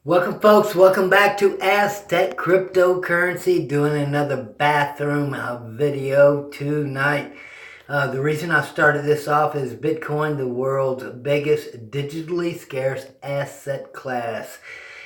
Welcome folks, welcome back to Aztec Cryptocurrency, doing another bathroom video tonight. The reason I started this off is Bitcoin, the world's biggest digitally scarce asset class.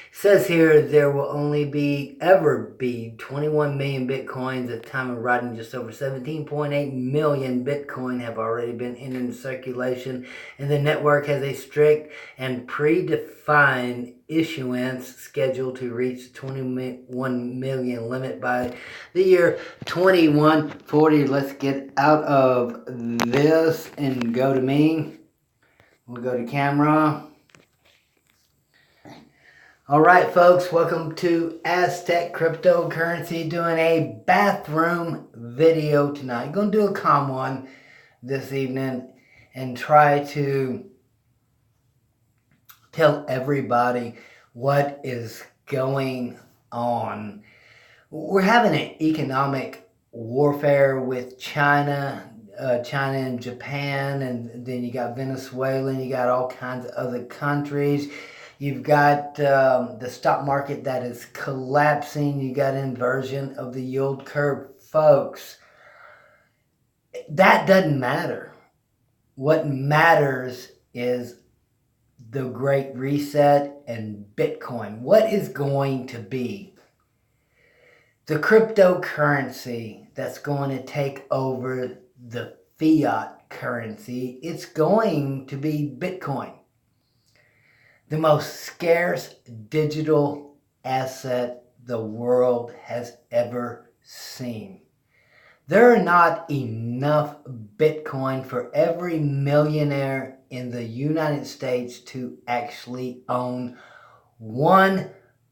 It says here there will only ever be 21 million Bitcoins at the time of writing. Just over 17.8 million Bitcoin have already been in circulation, and the network has a strict and predefined issuance scheduled to reach the 21 million limit by the year 2140. Let's get out of this and go to me. We'll go to camera. All right, folks, welcome to Aztec Cryptocurrency, doing a bathroom video tonight. Going to do a calm one this evening and try to tell everybody what is going on. We're having an economic warfare with China and Japan, and then you got Venezuela, and you got all kinds of other countries. You've got the stock market that is collapsing. You got inversion of the yield curve. Folks, that doesn't matter. What matters is the Great Reset and Bitcoin. What is going to be the cryptocurrency that's going to take over the fiat currency? It's going to be Bitcoin, the most scarce digital asset the world has ever seen. There are not enough Bitcoin for every millionaire in the United States to actually own one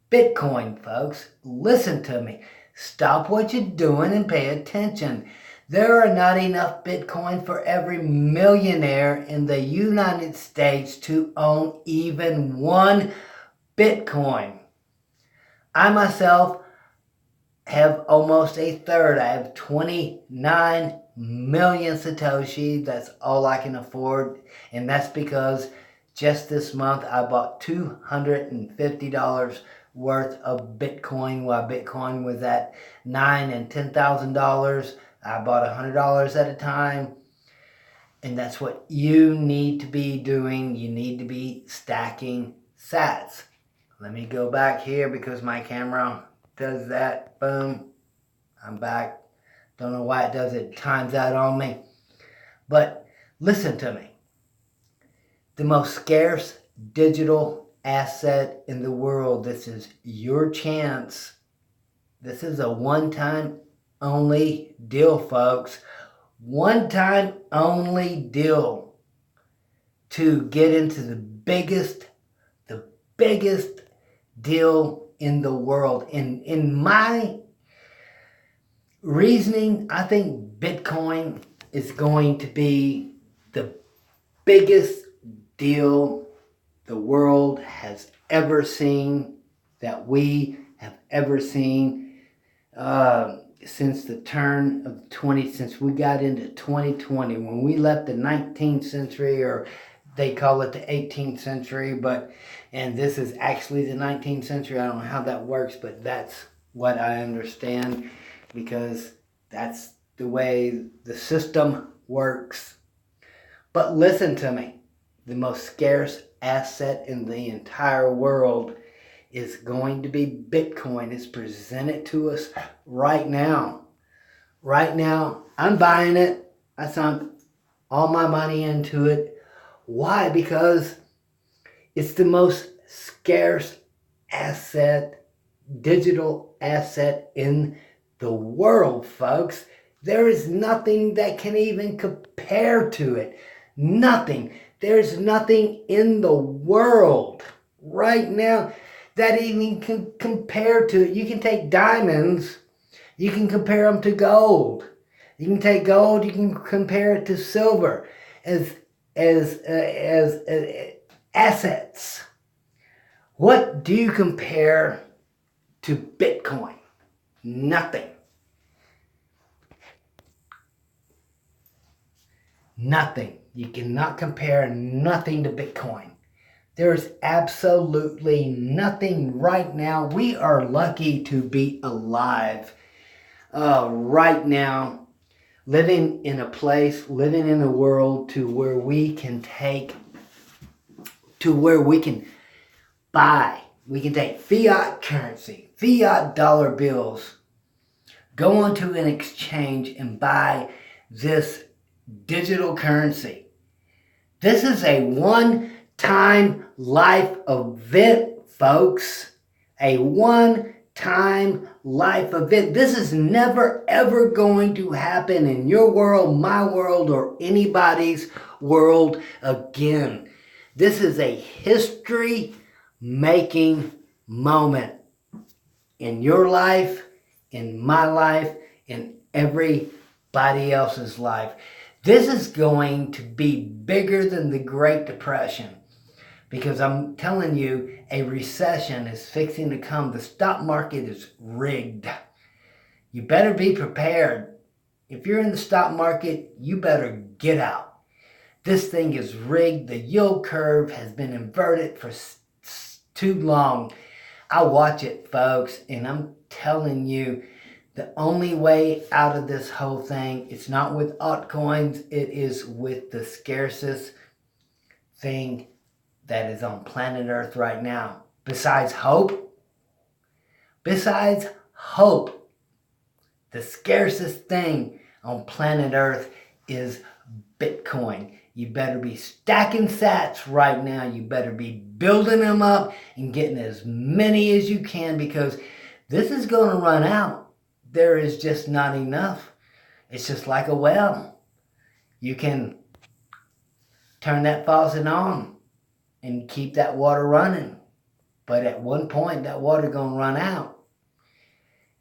Bitcoin, folks. Listen to me. Stop what you're doing and pay attention. There are not enough Bitcoin for every millionaire in the United States to own even one Bitcoin. I myself have almost a third. I have 29 million Satoshi. That's all I can afford. And that's because just this month I bought $250 worth of Bitcoin while Bitcoin was at $9,000 and $10,000. I bought $100 at a time. And that's what you need to be doing. You need to be stacking sats. Let me go back here because my camera does that. Boom. I'm back. Don't know why it does it. Times out on me. But listen to me. The most scarce digital asset in the world. This is your chance. This is a one-time only deal, folks. One-time only deal to get into the biggest deal in the world. In my reasoning, I think Bitcoin is going to be the biggest deal the world has ever seen, that we have ever seen since the turn of since we got into 2020, when we left the 19th century, or they call it the 18th century, and this is actually the 19th century. I don't know how that works, but that's what I understand, because that's the way the system works. But listen to me. The most scarce asset in the entire world is going to be Bitcoin. It's presented to us right now. Right now, I'm buying it. I sunk all my money into it. Why? Because it's the most scarce asset, digital asset in the world, folks. There is nothing that can even compare to it. Nothing. There's nothing in the world right now that even can compare to it. You can take diamonds, you can compare them to gold. You can take gold, you can compare it to silver as assets. What do you compare to Bitcoin? Nothing. Nothing. You cannot compare nothing to Bitcoin. There's absolutely nothing right now. We are lucky to be alive right now, living in a place, living in a world to where we can buy. We can take fiat currency, fiat dollar bills, go onto an exchange and buy this digital currency. This is a one-time life event, folks. A one-time life event. This is never ever going to happen in your world, my world, or anybody's world again. This is a history-making moment in your life, in my life, in everybody else's life. This is going to be bigger than the Great Depression, because I'm telling you, a recession is fixing to come. The stock market is rigged. You better be prepared. If you're in the stock market, you better get out. This thing is rigged. The yield curve has been inverted for too long. I watch it, folks, and I'm telling you, the only way out of this whole thing, it's not with altcoins, it is with the scarcest thing that is on planet Earth right now. Besides hope, the scarcest thing on planet Earth is Bitcoin. You better be stacking sats right now. You better be building them up and getting as many as you can, because this is going to run out. There is just not enough. It's just like a well. You can turn that faucet on and keep that water running. But at one point, that water going to run out.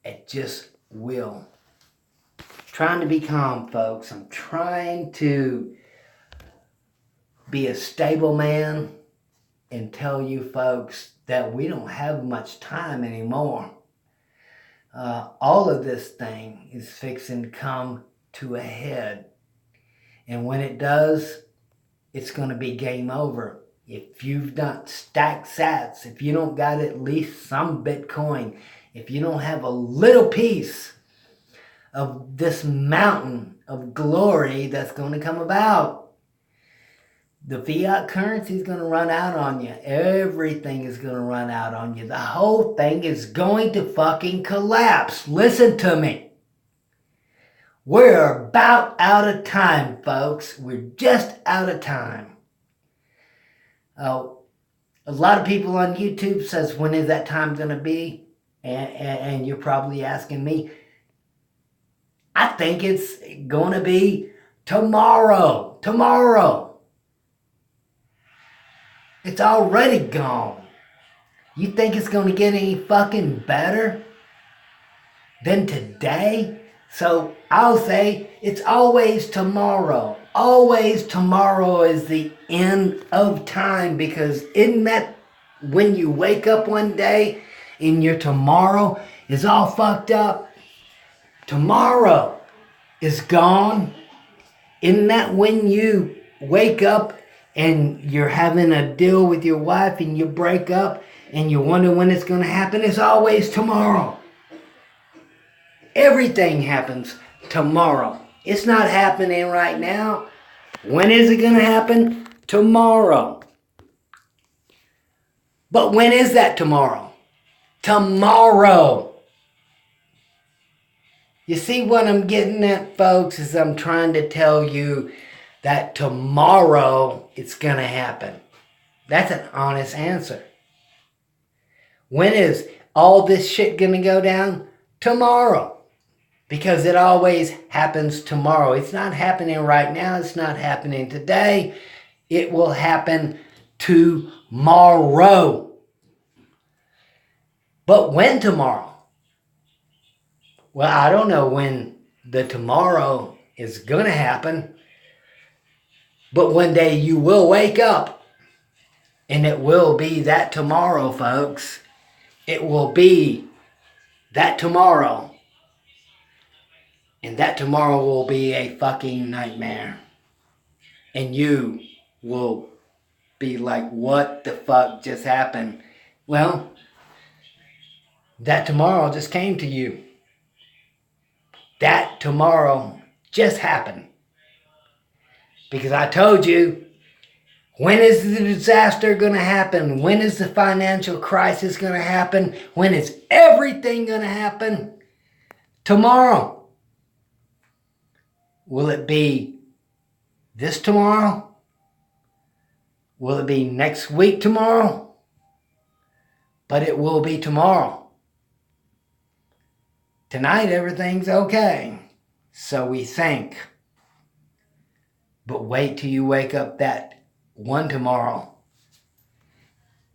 It just will. Trying to be calm, folks. I'm trying to be a stable man and tell you folks that we don't have much time anymore. All of this thing is fixing to come to a head. And when it does, it's going to be game over. If you've not stacked sats, if you don't got at least some Bitcoin, if you don't have a little piece of this mountain of glory that's going to come about, the fiat currency is going to run out on you. Everything is going to run out on you. The whole thing is going to fucking collapse. Listen to me. We're about out of time, folks. We're just out of time. A lot of people on YouTube says, when is that time going to be? And you're probably asking me. I think it's going to be tomorrow. Tomorrow. It's already gone. You think it's going to get any fucking better than today? So I'll say it's always tomorrow. Always tomorrow is the end of time, because isn't that when you wake up one day and your tomorrow is all fucked up? Tomorrow is gone. Isn't that when you wake up and you're having a deal with your wife and you break up and you wonder when it's going to happen? It's always tomorrow. Everything happens tomorrow. It's not happening right now. When is it going to happen? Tomorrow. But when is that tomorrow? Tomorrow. You see what I'm getting at, folks, is I'm trying to tell you that tomorrow it's going to happen. That's an honest answer. When is all this shit going to go down? Tomorrow. Because it always happens tomorrow. It's not happening right now. It's not happening today. It will happen tomorrow. But when tomorrow? Well, I don't know when the tomorrow is going to happen. But one day you will wake up. And it will be that tomorrow, folks. It will be that tomorrow. And that tomorrow will be a fucking nightmare. And you will be like, what the fuck just happened? Well, that tomorrow just came to you. That tomorrow just happened. Because I told you, when is the disaster going to happen? When is the financial crisis going to happen? When is everything going to happen? Tomorrow. Will it be this tomorrow? Will it be next week tomorrow? But it will be tomorrow. Tonight everything's okay. So we think. But wait till you wake up that one tomorrow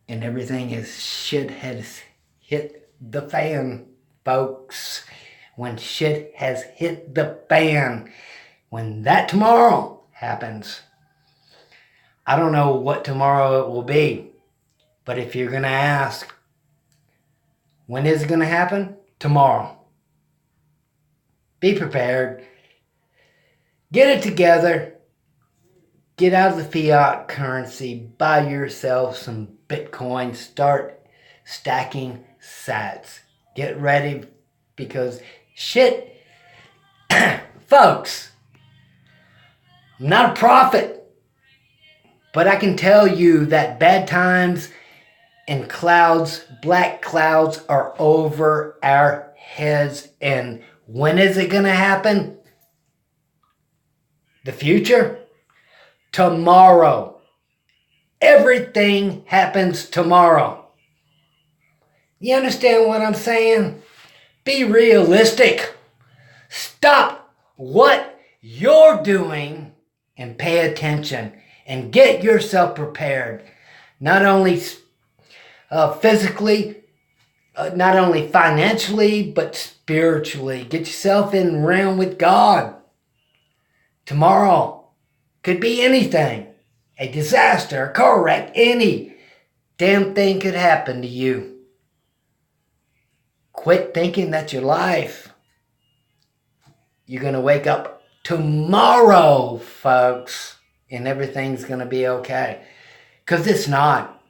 and everything is shit has hit the fan, folks. When shit has hit the fan, when that tomorrow happens, I don't know what tomorrow it will be, but if you're going to ask, when is it going to happen? Tomorrow. Be prepared. Get it together. Get out of the fiat currency. Buy yourself some Bitcoin. Start stacking sats. Get ready because shit, folks, I'm not a prophet, but I can tell you that bad times and clouds, black clouds are over our heads. And when is it going to happen? The future? Tomorrow. Everything happens tomorrow. You understand what I'm saying? Be realistic. Stop what you're doing and pay attention and get yourself prepared. Not only physically, not only financially, but spiritually. Get yourself in realm with God. Tomorrow could be anything. A disaster, a car wreck, any damn thing could happen to you. Quit thinking that your life, you're going to wake up tomorrow, folks, and everything's going to be okay. Because it's not.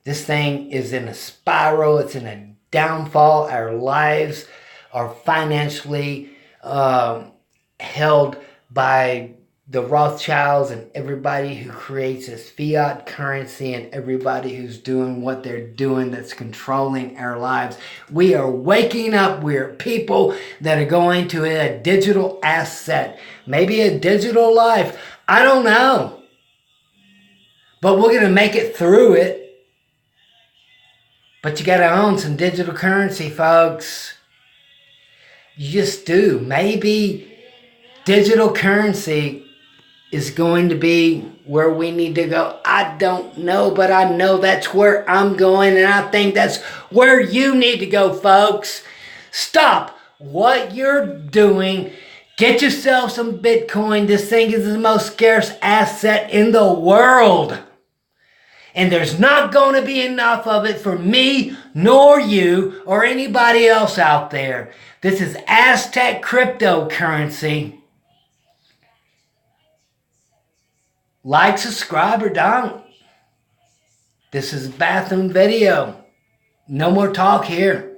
This thing is in a spiral. It's in a downfall. Our lives are financially held by the Rothschilds and everybody who creates this fiat currency and everybody who's doing what they're doing that's controlling our lives. We are waking up. We're people that are going to a digital asset. Maybe a digital life. I don't know. But we're going to make it through it. But you got to own some digital currency, folks. You just do. Maybe digital currency is going to be where we need to go. I don't know, but I know that's where I'm going, and I think that's where you need to go, folks. Stop what you're doing. Get yourself some Bitcoin. This thing is the most scarce asset in the world. And there's not going to be enough of it for me, nor you, or anybody else out there. This is Aztec cryptocurrency. Like, subscribe, or don't. This is a bathroom video. No more talk here.